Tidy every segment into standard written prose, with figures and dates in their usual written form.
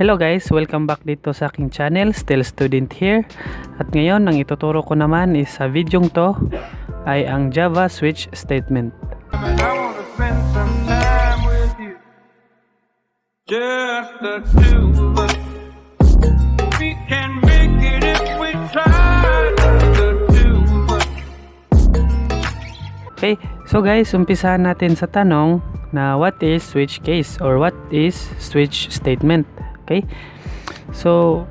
Hello guys, welcome back dito sa aking channel, Still Student here. At ngayon, ang ituturo ko naman is sa videong to ay ang Java switch statement. Okay, so guys, umpisahan natin sa tanong na what is switch case or what is switch statement. Okay, so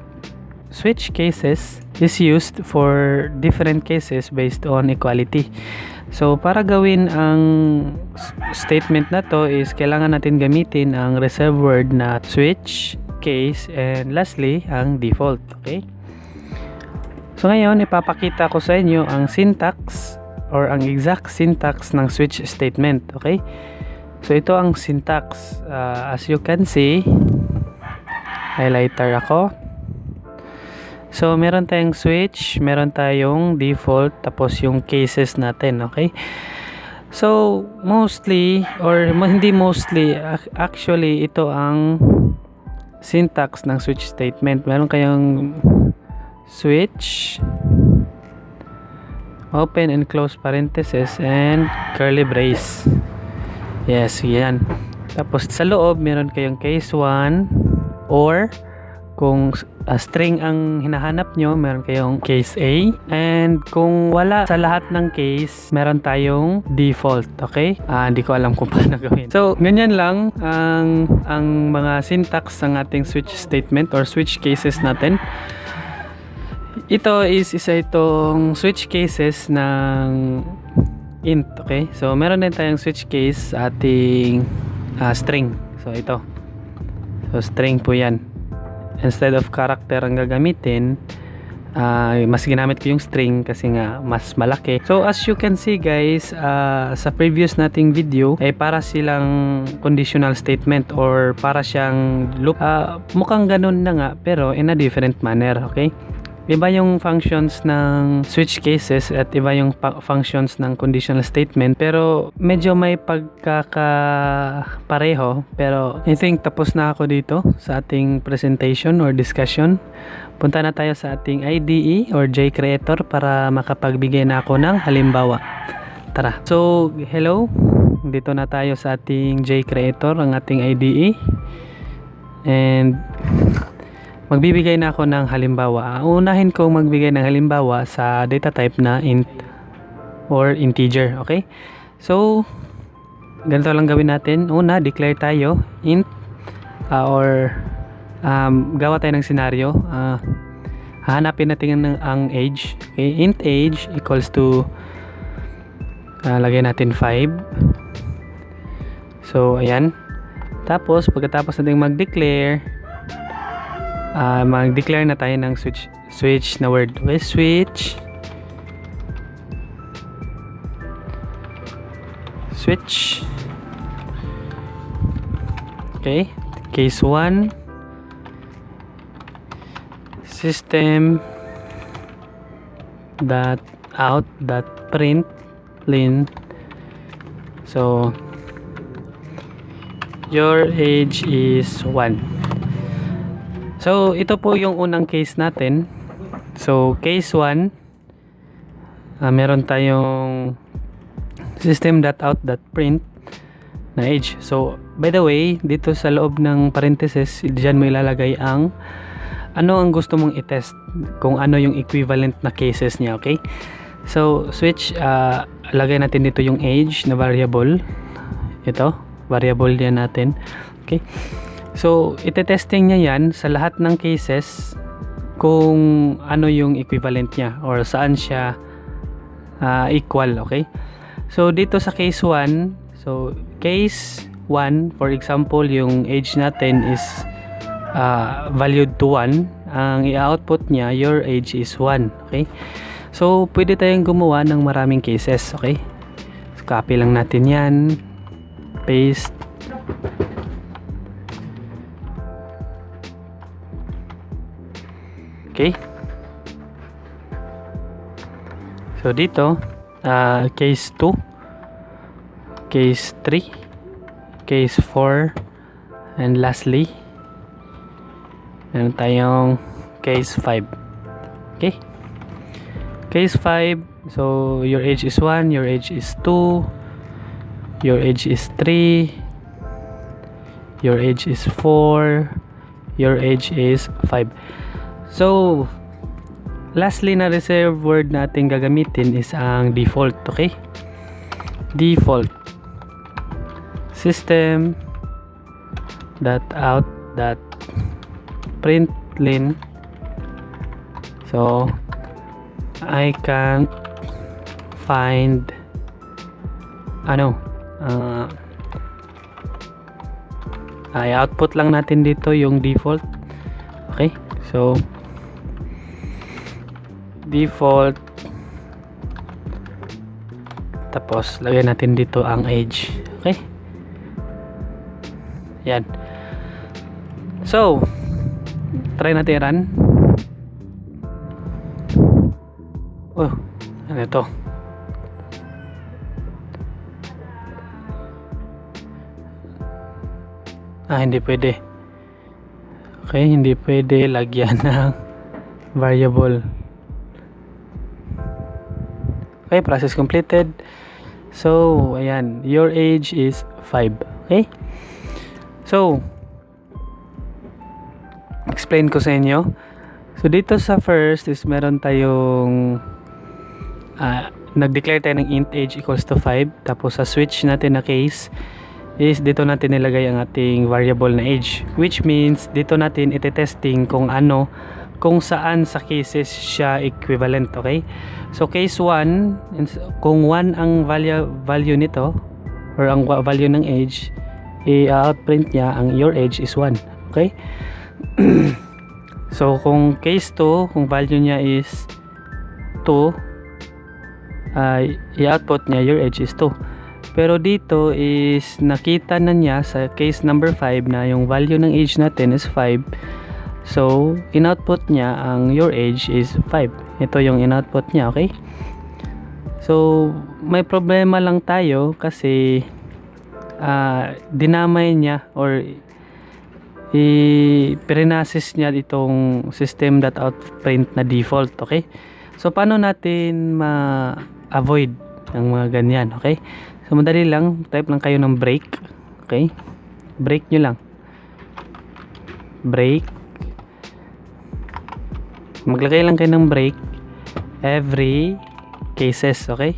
switch cases is used for different cases based on equality. So para gawin ang statement na to is kailangan natin gamitin ang reserved word na switch case and lastly ang default. Okay, so ngayon ipapakita ko sa inyo ang syntax or ang exact syntax ng switch statement. Okay, so ito ang syntax. As you can see, highlighter ako. So meron tayong switch, meron tayong default, tapos yung cases natin. Okay, so mostly or hindi mostly, actually ito ang syntax ng switch statement. Meron kayong switch, open and close parenthesis and curly brace. Yes, yan. Tapos sa loob meron kayong case 1, or kung string ang hinahanap nyo, meron kayong case A, and kung wala sa lahat ng case, meron tayong default. Okay, hindi ko alam kung paano gawin. So ganyan lang ang mga syntax ng ating switch statement or switch cases natin. Ito is isa itong switch cases ng int. Okay, so meron din tayong switch case sa ating string. So ito, so string po yan. Instead of character ang gagamitin, mas ginamit ko yung string kasi nga mas malaki. So as you can see guys, sa previous nating video ay para silang conditional statement or para siyang loop. Mukhang ganun na nga pero in a different manner. Okay, iba yung functions ng switch cases at iba yung functions ng conditional statement, pero medyo may pagkakapareho. Pero I think tapos na ako dito sa ating presentation or discussion. Punta na tayo sa ating IDE or JCreator para makapagbigay na ako ng halimbawa. Tara. So hello, dito na tayo sa ating JCreator, ang ating IDE, and magbibigay na ako ng halimbawa. Unahin kong magbigay ng halimbawa sa data type na int or integer. Okay, so ganito lang gawin natin. Una, declare tayo int or gawa tayo ng scenario. Hahanapin natin ang age. Okay, int age equals to lagay natin 5. So ayan, tapos pagkatapos natin mag-declare, mag-declare na tayo ng switch na word. Okay, switch okay, case 1 system dot out dot print lin. So your age is 1. So ito po yung unang case natin. So case 1, meron tayong system.out.print na age. So by the way, dito sa loob ng parenthesis, diyan mo ilalagay ang ano ang gusto mong i-test, kung ano yung equivalent na cases niya. Okay, so switch, lagay natin dito yung age na variable. Ito, variable yan natin. Okay, so ite-testing niya yan sa lahat ng cases kung ano yung equivalent niya or saan siya equal. Okay, so dito sa case 1, so case 1 for example, yung age natin is valued to 1. Ang i-output niya, your age is 1. Okay, so pwede tayong gumawa ng maraming cases. Okay, so copy lang natin yan, paste. Okay, so dito case 2, case 3, case 4, and lastly Meron tayong case 5. Okay? Case 5, so your age is 1, your age is 2, your age is 3, your age is 4, your age is 5. So, lastly na reserve word natin gagamitin is ang default, okay? Default. System .out .println. So I can't find ay output lang natin dito yung default. Okay, so default, tapos lagyan natin dito ang age. Okay, yan. So try natin run. Oh, ano ito? Hindi pwede. Okay, hindi pwede lagyan ng variable. Okay, process completed. So, ayan, your age is 5. Okay? So, explain ko sa inyo. So, dito sa first is meron tayong nag-declare tayo ng int age equals to 5. Tapos sa switch natin na case is dito natin nilagay ang ating variable na age, which means dito natin ite-testing kung saan sa cases siya equivalent. Okay, so case 1, kung 1 ang value nito or ang value ng age, i-outprint niya ang your age is 1. Okay. So kung case 2, kung value niya is 2, i-output niya your age is 2. Pero dito is nakita na niya sa case number 5 na yung value ng age natin is 5. So in-output niya ang your age is 5. Ito yung in-output niya. Okay, so may problema lang tayo kasi dinamay niya or i-prenasis niya itong system.outprint na default. Okay, so paano natin ma-avoid ang mga ganyan? Okay, so madali lang, type lang kayo ng break. Okay, break nyo lang, break, maglagay lang kayo ng break every cases. Okay,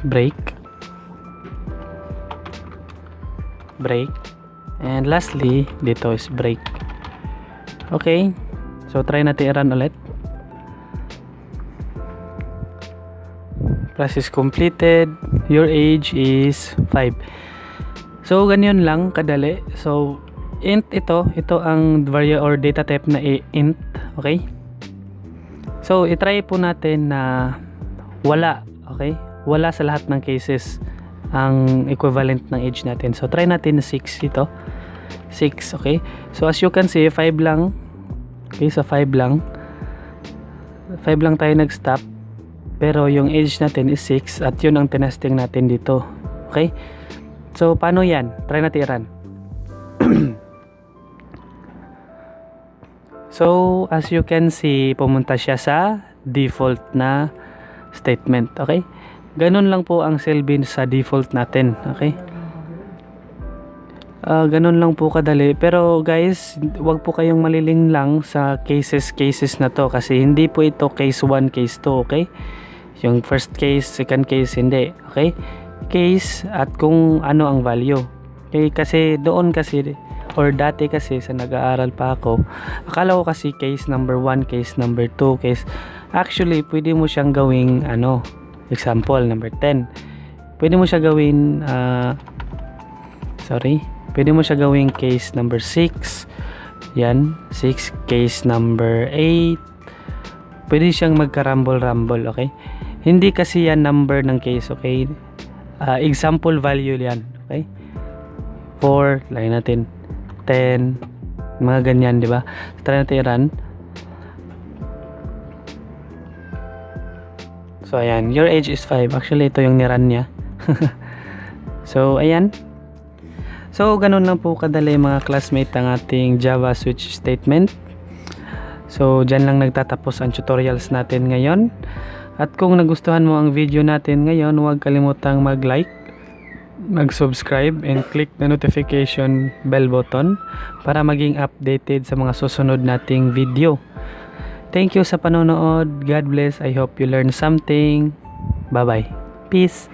break, break, and lastly dito is break. Okay, so try natin i-run ulit. Process completed, your age is 5. So ganyan lang kadali. So int ito ang variable or data type na int. Okay, so i-try po natin na wala. Okay, wala sa lahat ng cases ang equivalent ng age natin. So try natin 6 ito. 6. Okay, so as you can see 5 lang. Okay, so 5 lang tayo nag-stop, pero yung age natin is 6 at yun ang tinesting natin dito. Okay, so paano yan? Try natin i-run. So as you can see, pumunta siya sa default na statement. Okay, ganun lang po ang silbi sa default natin. Okay, ganun lang po kadali. Pero guys, wag po kayong maliling lang sa cases na to, kasi hindi po ito case 1, case 2. Okay, yung first case, second case, hindi. Okay, case at kung ano ang value. Okay, kasi doon kasi or dati kasi sa nag-aaral pa ako, akala ko kasi case number 1, case number 2, case, actually pwede mo siyang gawing example number 10, pwede mo siya gawin pwede mo siya gawing case number 6, yan, 6, case number 8, pwede siyang magka-rumble. Okay, hindi kasi yan number ng case. Okay, example value yan. Okay, 4, lagyan natin 10, mga ganyan, di ba? So, try natin i-run. So ayan, your age is 5. Actually ito yung ni-run niya. So ayan. So, ganun lang po kadali mga classmate ang ating Java switch statement. So, dyan lang nagtatapos ang tutorials natin ngayon. At kung nagustuhan mo ang video natin ngayon, huwag kalimutang mag-like, mag-subscribe, and click the notification bell button para maging updated sa mga susunod nating video. Thank you sa panonood. God bless. I hope you learned something. Bye-bye. Peace.